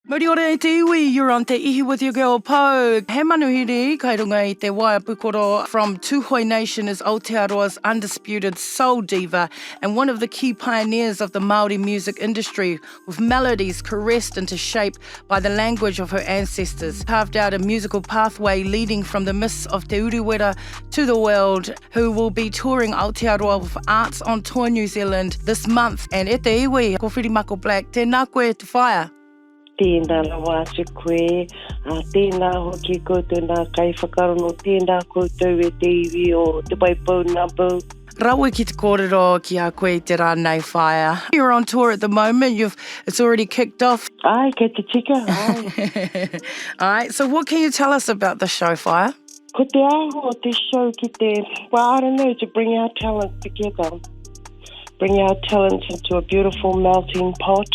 Mori ora e te iwi, you're on Te Ihi with your girl Po. He manuhiri, kai runga I te waia pukoro from Tūhoe Nation is Aotearoa's undisputed soul diva and one of the key pioneers of the Māori music industry, with melodies caressed into shape by the language of her ancestors, carved out a musical pathway leading from the mists of Te Uriwera to the world, who will be touring Aotearoa with Arts on Tour New Zealand this month. And e te iwi, ko Whirimako Black, tēnā koe te whaia. Tēnā rawa atu koe, tēnā hoki koutou nā kai whakarono, tēnā koutou e te iwi o te waipau nāpau. Rawe ki te kōrero ki a koe te rānei whaia. You're on tour at the moment, it's already kicked off. Ai, kei te tika, ai. All right, so what can you tell us about the show, Whaia? Ko te aho o te show ki te, well, I don't know, to bring our talents together. Bring our talents into a beautiful melting pot.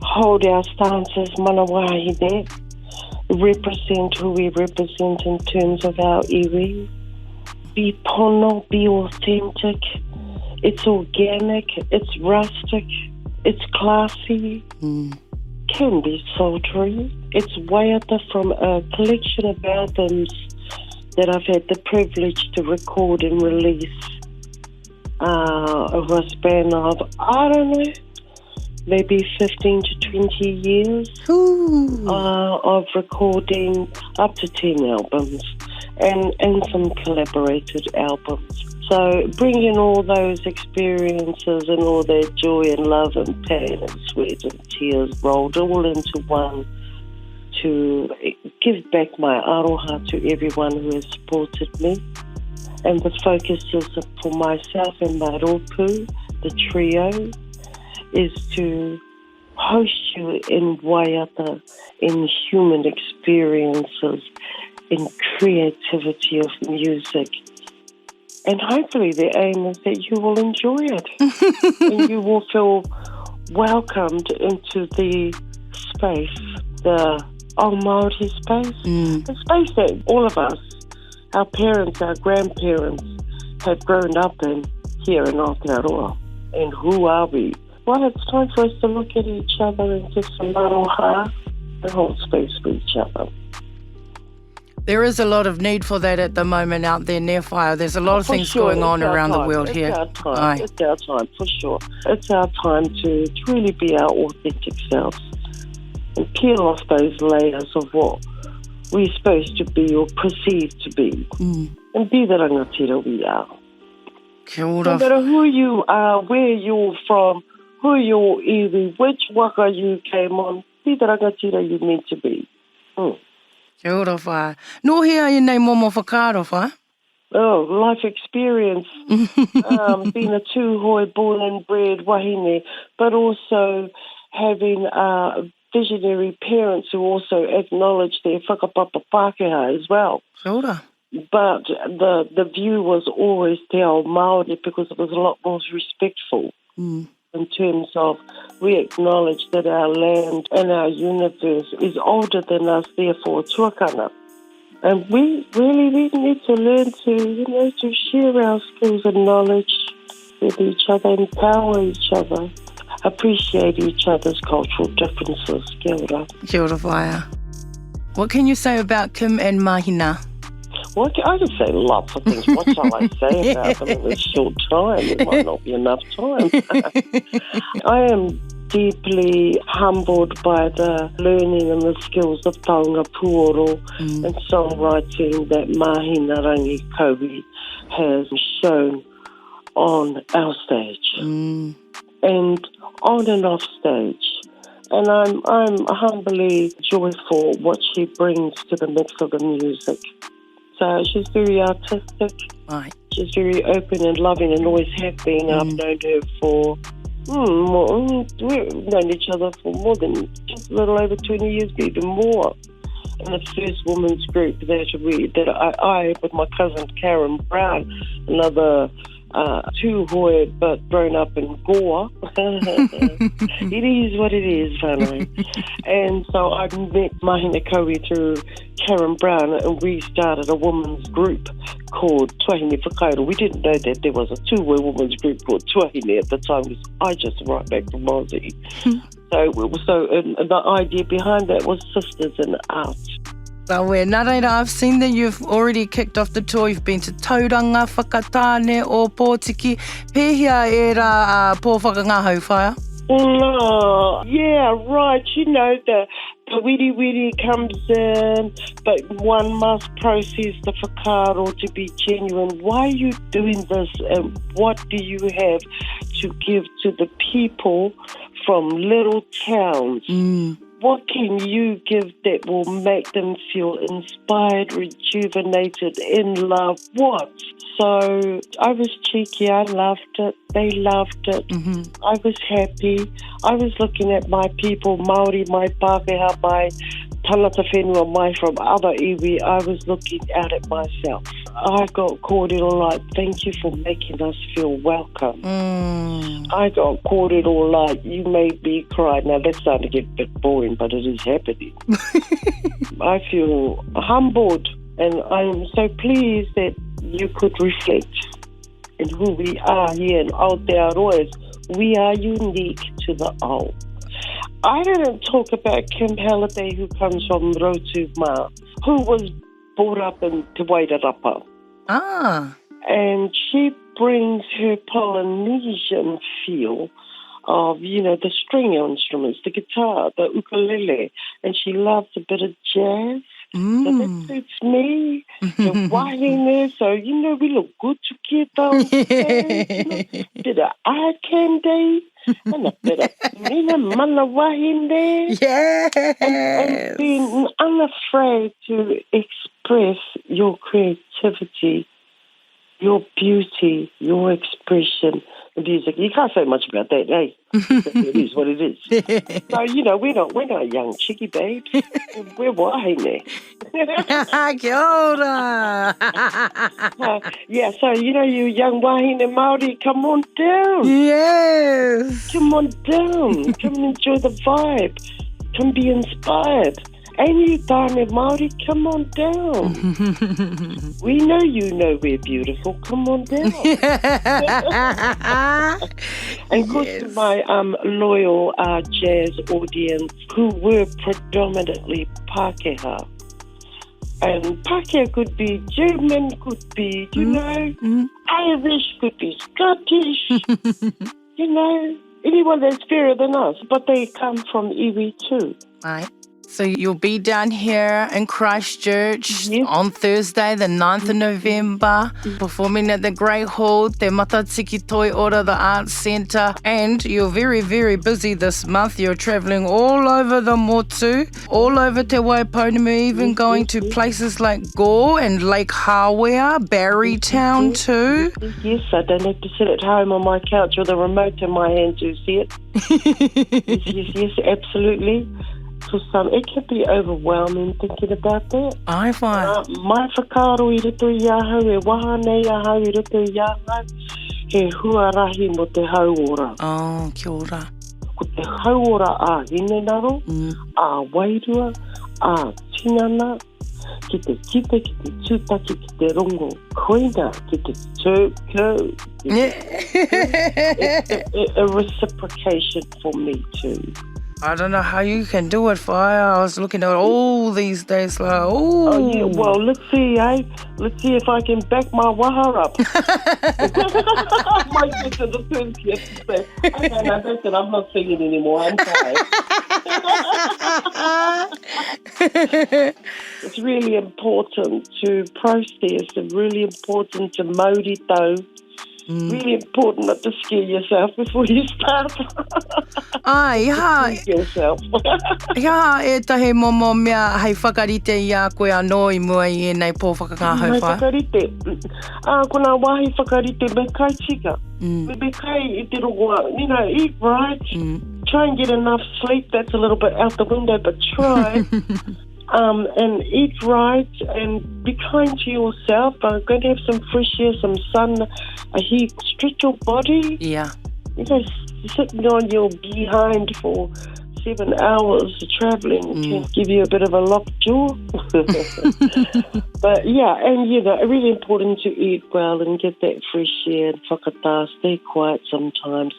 Hold our stances, manawahine, represent who we represent in terms of our iwi. Be pono, be authentic. It's organic, it's rustic, it's classy, can be sultry. It's waiata from a collection of albums that I've had the privilege to record and release over a span of, I don't know, maybe 15 to 20 years of recording, up to 10 albums and some collaborated albums. So bringing all those experiences and all that joy and love and pain and sweat and tears rolled all into one to give back my aroha to everyone who has supported me. And the focus is for myself and my rōpū, the trio, is to host you in waiata, in human experiences, in creativity of music. And hopefully the aim is that you will enjoy it and you will feel welcomed into the space, the old Māori space, the space that all of us, our parents, our grandparents have grown up in here in Aotearoa. And who are we? Well, it's time for us to look at each other and give some aroha and hold space for each other. There is a lot of need for that at the moment out there, Whaia. There's a lot of things going on around the world here. It's our time. It's our time, for sure. It's our time to really be our authentic selves and peel off those layers of what we're supposed to be or perceived to be and be the rangatira we are. Kia ora. No matter who you are, where you're from, who you're iwi, which waka you came on, be the rangatira you need to be. Kia ora, Whaia. Nō hea I nei momo whakaaro, Whaia? Oh, life experience. Being a Tūhoe born and bred wahine, but also having visionary parents who also acknowledge their whakapapa Pākehā as well. Kia ora. But the view was always te ao Māori because it was a lot more respectful in terms of we acknowledge that our land and our universe is older than us, therefore tuakana. And we need to learn to share our skills and knowledge with each other, empower each other, appreciate each other's cultural differences. Kia ora. Kia ora, Whaia. What can you say about Kim and Mahina? Well, I could say lots of things. What shall I say about them in this short time? It might not be enough time. I am deeply humbled by the learning and the skills of taonga puoro and songwriting that Mahina Rangi Kobe has shown on our stage and on and off stage. And I'm humbly joyful what she brings to the mix of the music. So she's very artistic. Right. She's very open and loving and always have been. I've known her for, we've known each other for more than just a little over 20 years, but even more. And the first women's group that I with my cousin Karen Brown, another Tūhoe, but grown up in Goa. It is what it is, whānau. And so I met Mahina Koe through Karen Brown, and we started a women's group called Tuahine Whakairo. We didn't know that there was a Tūhoe women's group called Tuahine at the time, because I just arrived back from Aussie. So the idea behind that was sisters in art. Nā reira, I've seen that you've already kicked off the tour. You've been to tauranga, whakatāne o Pōtiki. Pēhia e rā pō whakangahau whaia? No, yeah, right. You know, the wiri comes in, but one must process the whakaaro to be genuine. Why are you doing this, and what do you have to give to the people from little towns? What can you give that will make them feel inspired, rejuvenated, in love? What? So I was cheeky. I loved it. They loved it. I was happy. I was looking at my people, Māori, my Pākehā, my tangata whenua, my from other iwi. I was looking out at myself. I got kōrero like, thank you for making us feel welcome. I got kōrero like, you made me cry. Now that's starting to get a bit boring, but it is happening. I feel humbled, and I am so pleased that you could reflect in who we are here in Aotearoa. We are unique to the ao. I didn't talk about Kim Halliday, who comes from Rotuma, who was brought up in Te Wairarapa. And she brings her Polynesian feel of, you know, the string instruments, the guitar, the ukulele, and she loves a bit of jazz. So that suits me. The wahine, so, you know, we look good together. A bit of eye candy and a bit of mana wahine. Yes. And being unafraid to express your creativity, your beauty, your expression in music. You can't say much about that, eh? It is what it is. So, you know, we're not young cheeky babes. We're wahine. Kia ora. Yeah, so, you know, you young wahine Māori, come on down. Yes. Come on down. Come and enjoy the vibe. Come be inspired. And you Tāne Māori, come on down. We know you know we're beautiful. Come on down. And of course, to my loyal jazz audience, who were predominantly Pākehā. And Pākehā could be German, could be, you know, Irish, could be Scottish. You know, anyone that's fairer than us. But they come from iwi too. Right. So you'll be down here in Christchurch on Thursday, the 9th of November, performing at the Great Hall, Te Matatiki Toi Ora, the Arts Centre. And you're very, very busy this month. You're travelling all over the Motu, all over Te Waiponamu, even going to places like Gore and Lake Hawea, Barrytown too. Yes, I don't have to sit at home on my couch with a remote in my hand to see it. Yes, absolutely. Because it can be overwhelming thinking about that. I find. Mai whakaaro I rito i ahau, e wahane i ahau I rito i ahau, he huarahi mo te hauora. Oh, kia ora. Ko te hauora a hinenaro, a wairua, a tingana, ki te kite, ki te tūtaki, ki te rongo, koina, ki te tūko. It's a reciprocation for me too. I don't know how you can do it, Fire. I was looking at all these days like, oh, yeah, well, let's see, eh? Let's see if I can back my waha up. I might get to the 20th and say, okay, now that's it, I'm not singing anymore, I'm tired. It's really important to process and really important to maurito. Really important not to scare yourself before you start. Yourself. Ia, e tahe momo mea hei whakarite i a koe anō I mua I nei pō whakangahau whai. Whakarite. Ko nā wahi whakarite me kai tika. Me kai I te rongoa. You know, eat right. Try and get enough sleep. That's a little bit out the window, but try. And eat right and be kind to yourself. Go and have some fresh air, some sun, a heat. Stretch your body. Yeah. You know, sitting on your behind for 7 hours travelling can give you a bit of a locked jaw. But yeah, and you know, really important to eat well and get that fresh air and whakatā. Stay quiet sometimes.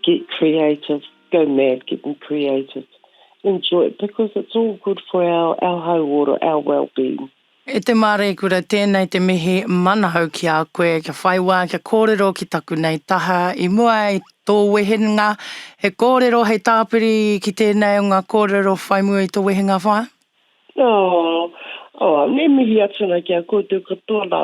Get creative. go mad, getting creative. Enjoy it because it's all good for our hauora, our well-being. E te mare kura tēnei te mihi manahau ki a koe, kia whaiwā, kia kōrero ki taku nei taha, I mua I tō wehenga, he kōrero hei tāpiri ki tēnei o ngā kōrero whaimua I tō wehenga whā? Ne mihi atana kia koutou katoa la